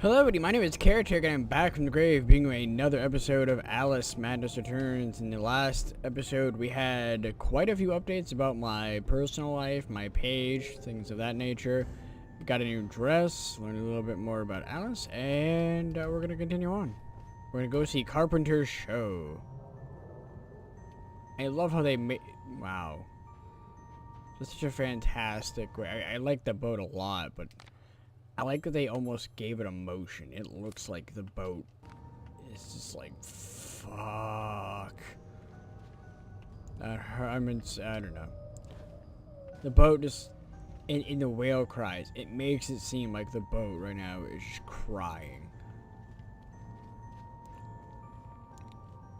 Hello everybody, my name is Caretaker and I'm back from the grave bringing you another episode of Alice Madness Returns. In the last episode we had quite a few updates about my personal life, my page, things of that nature. We got a new dress, learned a little bit more about Alice, and we're going to continue on. We're going to go see Carpenter's show. I love how they made... Wow. That's such a fantastic way. I like the boat a lot, but... I like that they almost gave it emotion. It looks like the boat is just like, fuck. I don't know. The boat just, in the whale cries, it makes it seem like the boat right now is just crying.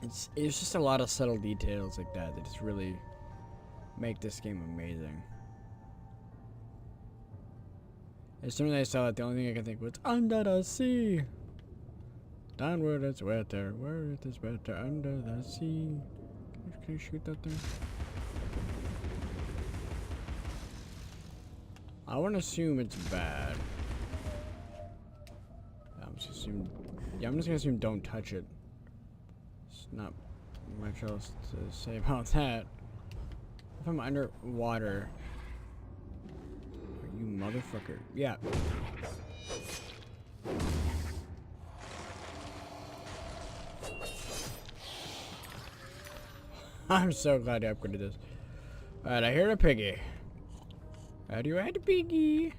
It's just a lot of subtle details like that just really make this game amazing. As soon as I saw it, the only thing I could think was, under the sea. Downward it's wetter, where it is better, under the sea. Can you shoot that thing? I want to assume it's bad. I'm just gonna assume don't touch it. There's not much else to say about that. If I'm underwater... You motherfucker. Yeah. I'm so glad I upgraded this. Alright, I hear a piggy. How do you add a piggy?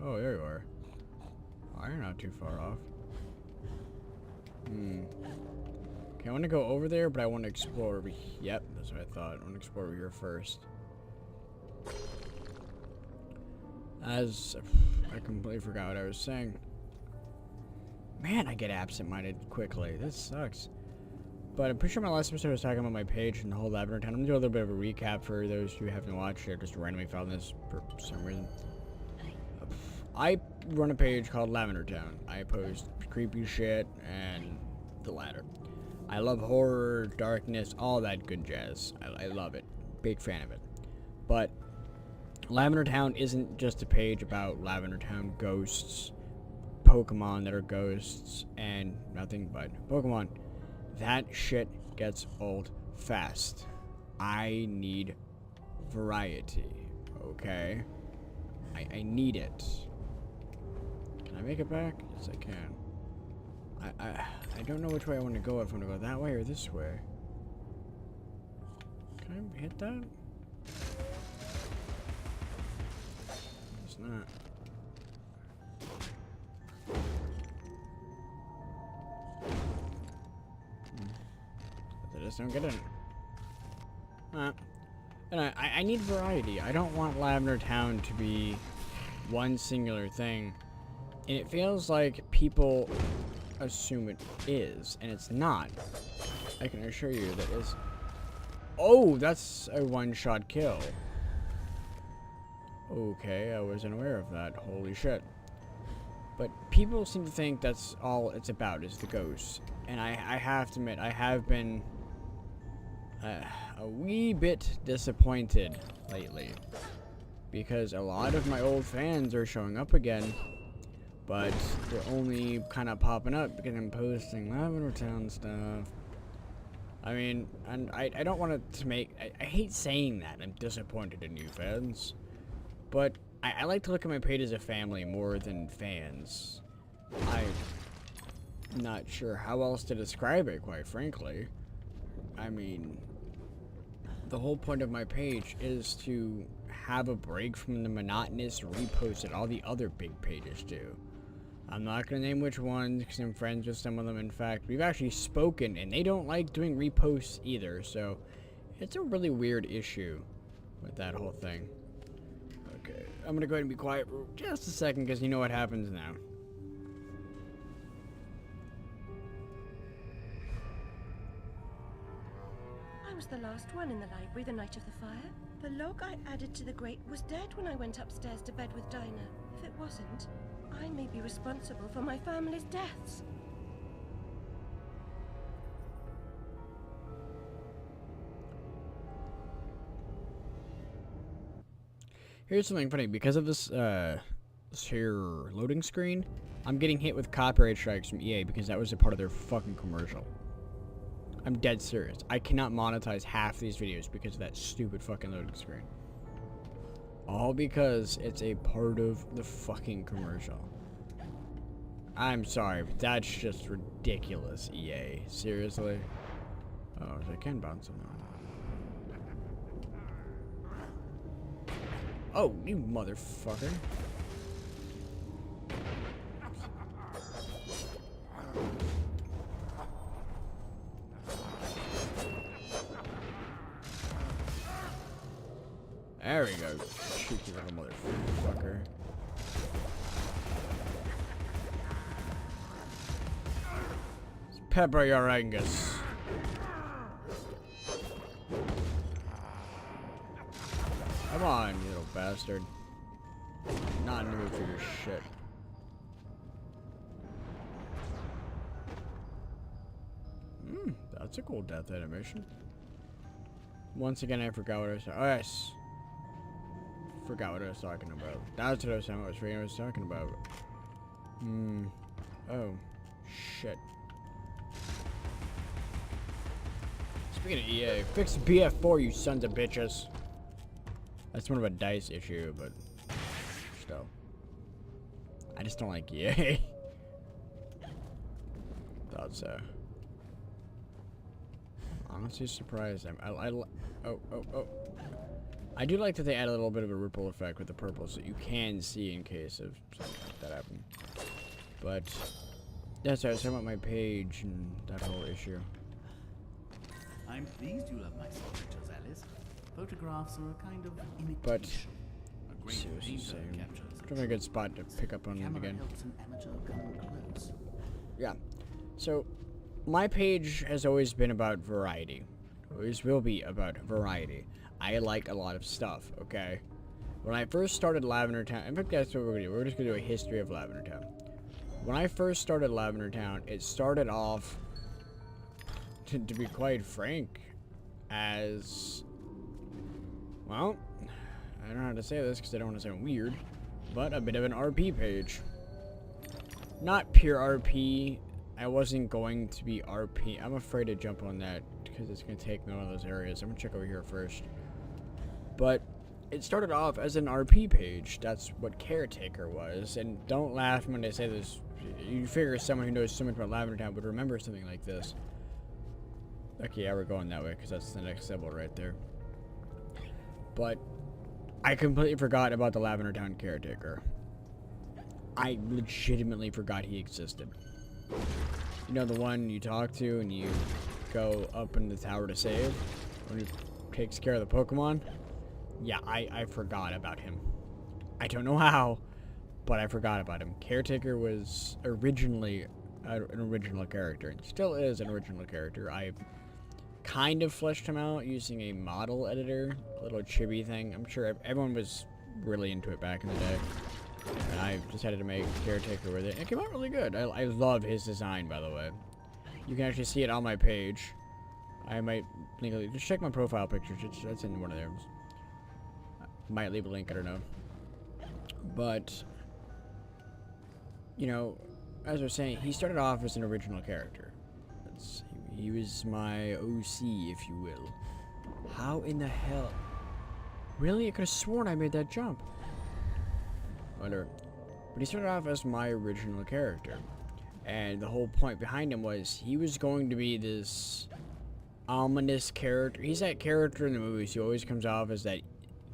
Oh, there you are. Oh, you're not too far off. Okay, I want to go over there, but I want to explore over here. Yep, that's what I thought. I want to explore over here first. As I completely forgot what I was saying. Man, I get absent-minded quickly. This sucks. But I'm pretty sure my last episode was talking about my page and the whole Lavender Town. I'm gonna do a little bit of a recap for those who haven't watched it or just randomly found this for some reason. I run a page called Lavender Town. I post creepy shit and the latter. I love horror, darkness, all that good jazz. I love it. Big fan of it. But Lavender Town isn't just a page about Lavender Town ghosts, Pokemon that are ghosts, and nothing but Pokemon. That shit gets old fast. I need variety, okay? I need it. Can I make it back? Yes, I can. I don't know which way I want to go. If I want to go that way or this way. Can I hit that? Not. I just don't get it. And I need variety. I don't want Lavender Town to be one singular thing. And it feels like people assume it is, and it's not. I can assure you that it's... Oh, that's a one-shot kill. Okay, I wasn't aware of that. Holy shit. But people seem to think that's all it's about, is the ghosts. And I have to admit, I have been a wee bit disappointed lately. Because a lot of my old fans are showing up again. But they're only kind of popping up because I'm posting Lavender Town stuff. I mean, and I don't want it to make... I hate saying that. I'm disappointed in you fans. But I like to look at my page as a family more than fans. I'm not sure how else to describe it, quite frankly. I mean, the whole point of my page is to have a break from the monotonous reposts that all the other big pages do. I'm not going to name which ones because I'm friends with some of them. In fact, we've actually spoken and they don't like doing reposts either. So it's a really weird issue with that whole thing. Okay, I'm gonna go ahead and be quiet for just a second because you know what happens now. I was the last one in the library the night of the fire. The log I added to the grate was dead when I went upstairs to bed with Dinah. If it wasn't, I may be responsible for my family's deaths. Here's something funny. Because of this here loading screen, I'm getting hit with copyright strikes from EA because that was a part of their fucking commercial. I'm dead serious. I cannot monetize half these videos because of that stupid fucking loading screen. All because it's a part of the fucking commercial. I'm sorry, but that's just ridiculous, EA. Seriously? Oh, I can bounce him now. Oh, you motherfucker. There we go. Shoot you little motherfucker. Pepper your Angus. Come on, you little bastard. Not in the mood for your shit. That's a cool death animation. Once again, I forgot what I was talking about. Oh, yes. Forgot what I was talking about. That's what I was talking about. I was talking about. Oh. Shit. Speaking of EA, fix BF4, you sons of bitches. That's more of a DICE issue, but still. I just don't like EA. Thought so. Honestly surprised. I do like that they add a little bit of a ripple effect with the purple so you can see in case of something like that happening. But that's what I was talking about my page and that whole issue. I'm pleased you love my signatures, Alice. Photographs are a kind of imitation. But A great painter captures it's a good spot to pick up on it camera again. helps an amateur come close. Yeah. So my page has always been about variety. Always will be about variety. I like a lot of stuff, okay? When I first started Lavender Town, in fact, that's what we're gonna do. We're just gonna do a history of Lavender Town. When I first started Lavender Town, it started off, to be quite frank, as, well, I don't know how to say this because I don't want to sound weird, but a bit of an RP page. Not pure RP. I wasn't going to be RP. I'm afraid to jump on that because it's going to take me one of those areas. I'm going to check over here first. But it started off as an RP page. That's what Caretaker was. And don't laugh when they say this. You figure someone who knows so much about Lavender Town would remember something like this. Okay, yeah, we're going that way because that's the next symbol right there. But I completely forgot about the Lavender Town Caretaker. I legitimately forgot he existed. You know, the one you talk to and you go up in the tower to save? When he takes care of the Pokemon? Yeah, I forgot about him. I don't know how, but I forgot about him. Caretaker was originally an original character, and still is an original character. I kind of fleshed him out using a model editor, a little chibi thing. I'm sure everyone was really into it back in the day. And I decided to make Caretaker with it. It came out really good. I love his design, by the way. You can actually see it on my page. I might link it. Just check my profile pictures. That's in one of them. Might leave a link, I don't know. But, you know, as I was saying, he started off as an original character. He was my OC, if you will. How in the hell? Really? I could have sworn I made that jump. Whatever. But he started off as my original character. And the whole point behind him was he was going to be this ominous character. He's that character in the movies who always comes off as that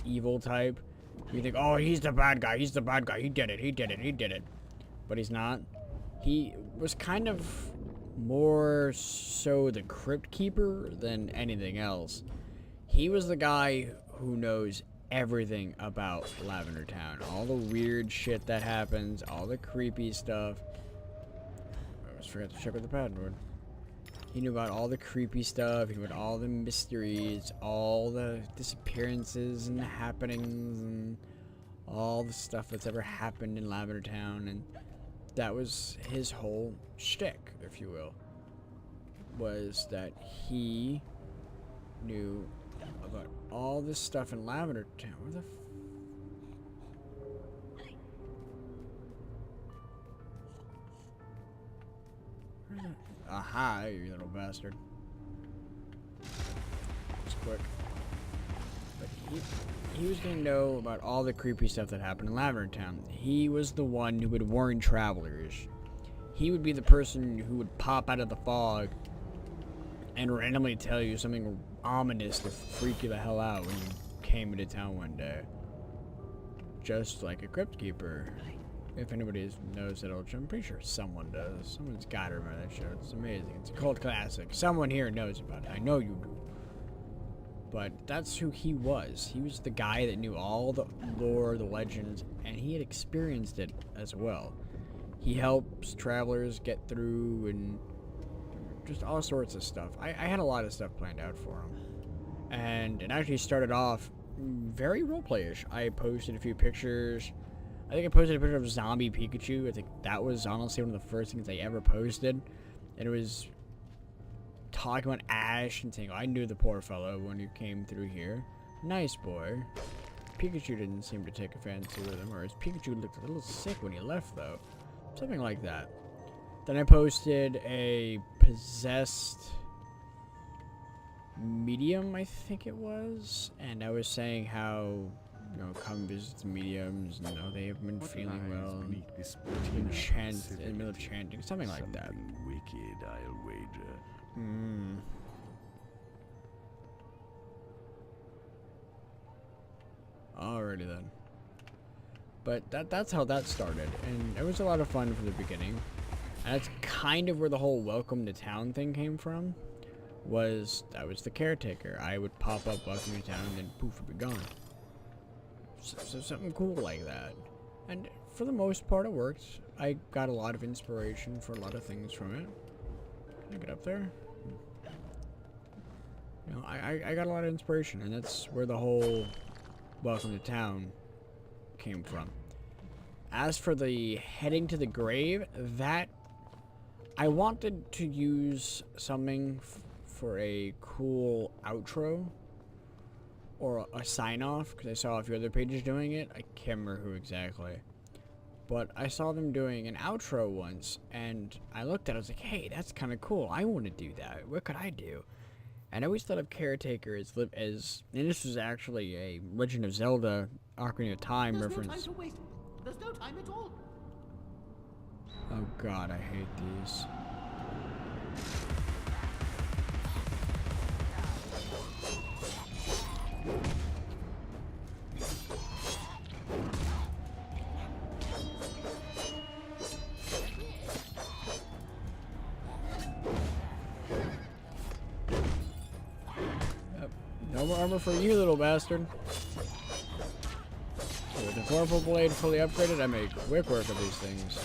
evil type. You think, oh, he's the bad guy. He's the bad guy. He did it. He did it. He did it. But he's not. He was kind of more so the crypt keeper than anything else. He was the guy who knows everything about Lavender Town. All the weird shit that happens, all the creepy stuff. I almost forgot to check with the password. He knew about all the creepy stuff, he knew about all the mysteries, all the disappearances and the happenings, and all the stuff that's ever happened in Lavender Town, and that was his whole shtick, if you will. Was that he knew about all this stuff in Lavender Town. Where the Aha, you little bastard. Just quick. But he was gonna know about all the creepy stuff that happened in Lavender Town. He was the one who would warn travelers. He would be the person who would pop out of the fog and randomly tell you something ominous to freak you the hell out when you came into town one day. Just like a Crypt Keeper. If anybody knows that old show, I'm pretty sure someone does. Someone's got to remember that show. It's amazing. It's a cult classic. Someone here knows about it. I know you do. But that's who he was. He was the guy that knew all the lore, the legends, and he had experienced it as well. He helps travelers get through and just all sorts of stuff. I had a lot of stuff planned out for him. And it actually started off very roleplay-ish. I posted a few pictures. I think I posted a picture of zombie Pikachu. I think that was honestly one of the first things I ever posted. And it was talking about Ash and saying, oh, I knew the poor fellow when he came through here. Nice boy. Pikachu didn't seem to take a fancy with him, or his Pikachu looked a little sick when he left, though. Something like that. Then I posted a possessed medium, I think it was, and I was saying how, you know, come visit the mediums, and they have been feeling well, in the middle of chanting, something like that. Wicked, I'll wager. Alrighty then. But that's how that started, and it was a lot of fun from the beginning. And that's kind of where the whole welcome to town thing came from. That was the caretaker. I would pop up welcome to town and then poof, it'd be gone. So something cool like that. And for the most part it worked. I got a lot of inspiration for a lot of things from it. Can I get up there? You know, I got a lot of inspiration, and that's where the whole welcome to town came from. As for the heading to the grave, that I wanted to use something for a cool outro or a sign-off, because I saw a few other pages doing it. I can't remember who exactly, but I saw them doing an outro once, and I looked at it, I was like, hey, that's kind of cool. I want to do that. What could I do? And I always thought of Caretaker as, and this was actually a Legend of Zelda Ocarina of Time reference. No time to waste. There's no time at all. Oh god, I hate these. No more armor for you, little bastard. So with the Vorpal Blade fully upgraded, I make quick work of these things.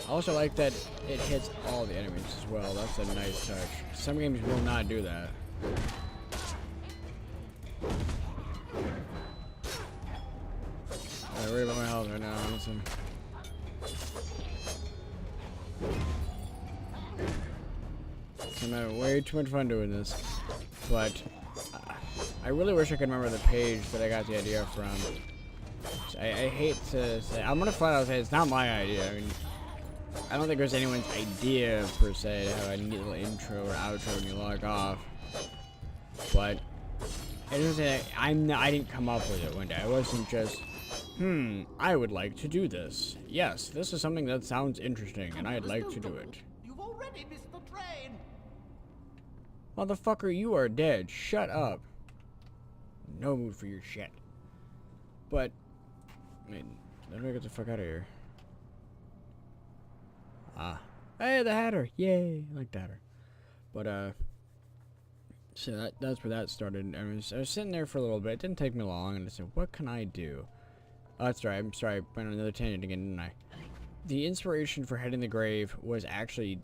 I also like that it hits all the enemies as well. That's a nice touch. Some games will not do that. I worry about my health right now, honestly. I'm having way too much fun doing this. But I really wish I could remember the page that I got the idea from. I hate to say, I'm gonna flat out say it's not my idea. I mean, I don't think it was anyone's idea per se to have a neat little intro or outro when you log off. But it isn't that I didn't come up with it one day. I wasn't just, I would like to do this. Yes, this is something that sounds interesting, and I'd like to do it. You've already missed the train. Motherfucker, you are dead. Shut up. No mood for your shit. But, I mean, how do I get the fuck out of here? Ah. Hey, the Hatter. Yay. I like the Hatter. But, so that's where that started. I was sitting there for a little bit. It didn't take me long. And I said, what can I do? Oh, that's right. I'm sorry. I went on another tangent again, didn't I? The inspiration for Heading the Grave was actually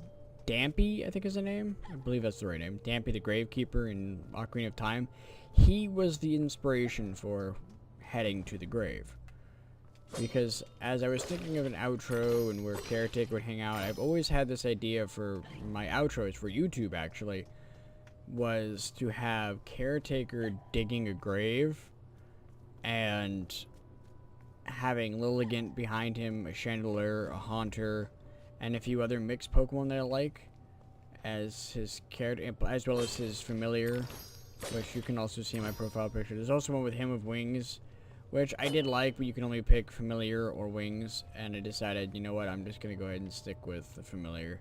Dampy, I think is the name. I believe that's the right name. Dampy the Gravekeeper in Ocarina of Time. He was the inspiration for heading to the grave. Because as I was thinking of an outro and where Caretaker would hang out, I've always had this idea for my outros for YouTube, actually, was to have Caretaker digging a grave and having Lilligant behind him, a chandelier, a haunter, and a few other mixed Pokemon that I like as his character, as well as his familiar, which you can also see in my profile picture. There's also one with him with wings, which I did like, but you can only pick familiar or wings, and I decided, you know what, I'm just gonna go ahead and stick with the familiar.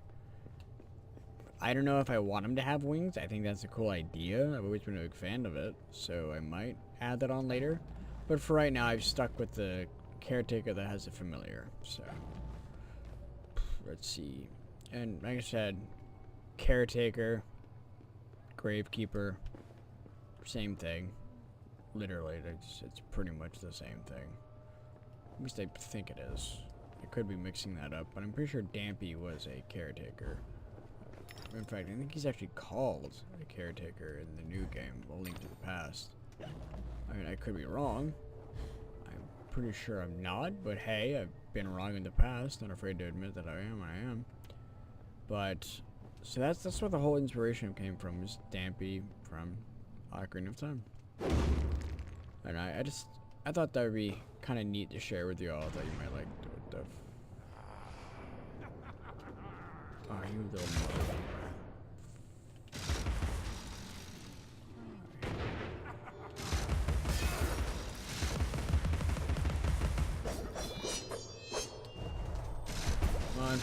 I don't know if I want him to have wings. I think that's a cool idea. I've always been a big fan of it, so I might add that on later. But for right now, I've stuck with the Caretaker that has a familiar. So, let's see. And like I said, Caretaker, Gravekeeper, same thing. Literally, it's pretty much the same thing. At least I think it is. I could be mixing that up, but I'm pretty sure Dampy was a Caretaker. In fact, I think he's actually called a Caretaker in the new game, A Link to the Past. I mean, I could be wrong. I'm pretty sure I'm not, but hey, I've been wrong in the past. Not afraid to admit that I am. But, so that's where the whole inspiration came from, is Dampy from Ocarina of Time. And I thought that would be kind of neat to share with you all. I thought you might like the oh, you little mother. Come on.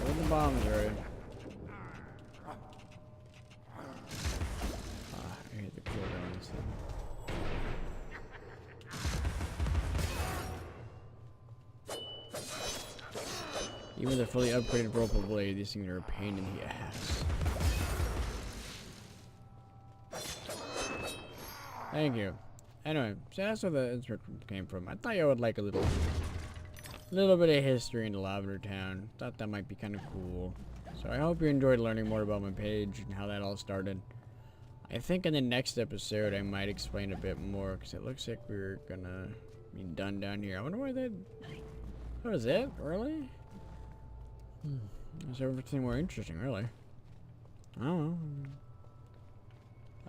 Where the bombs are? I hate the cooldowns. Even with a fully upgraded Whirlpool Blade, these things are a pain in the ass. Thank you. Anyway, so that's where the inspiration came from. I thought you would like a little bit of history in Lavender Town. Thought that might be kind of cool. So I hope you enjoyed learning more about my page and how that all started. I think in the next episode I might explain a bit more, because it looks like we're gonna be done down here. I wonder why that... That was it? Really? Is everything more interesting, really? I don't know.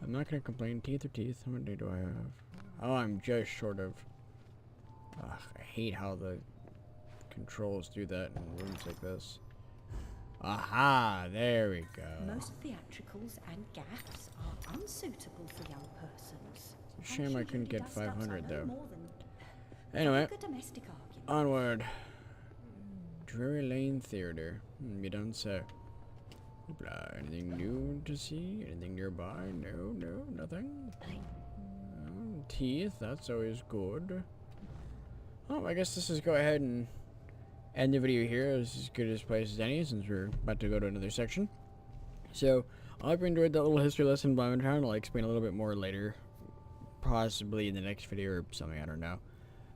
I'm not gonna complain. Teeth are teeth. How many do I have? Oh, I'm just short of... Ugh, I hate how the controls do that in rooms like this. Aha! There we go. Most theatricals and gaffs are unsuitable for young persons. It's a shame I couldn't get 500 though. Than Anyway, a domestic argument. onward. Drury Lane Theater. You don't say. Blah. Anything new to see? Anything nearby? No, nothing. Teeth, that's always good. Oh, I guess let's just go ahead and end the video here. It's as good as place as any, since we're about to go to another section. So, I hope you enjoyed that little history lesson by my town. I'll explain a little bit more later. Possibly in the next video or something, I don't know.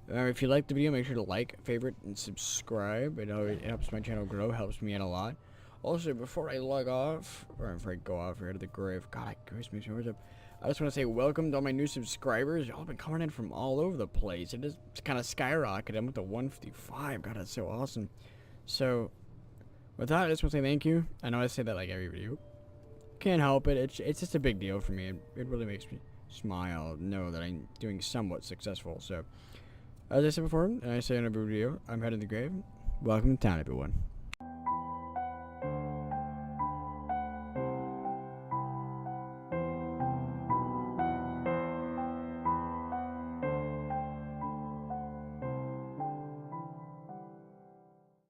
If you liked the video, make sure to like, favorite, and subscribe. It helps my channel grow, helps me out a lot. Also, before I log off, or before I go off here to the grave, God, grace makes me words up. I just want to say welcome to all my new subscribers. Y'all been coming in from all over the place. It's kind of skyrocketed. I'm up to 155. God, that's so awesome. So, with that, I just want to say thank you. I know I say that like every video. Can't help it. It's just a big deal for me. It really makes me smile, know that I'm doing somewhat successful. So, as I said before, and I say in every video, I'm heading to the grave. Welcome to town, everyone.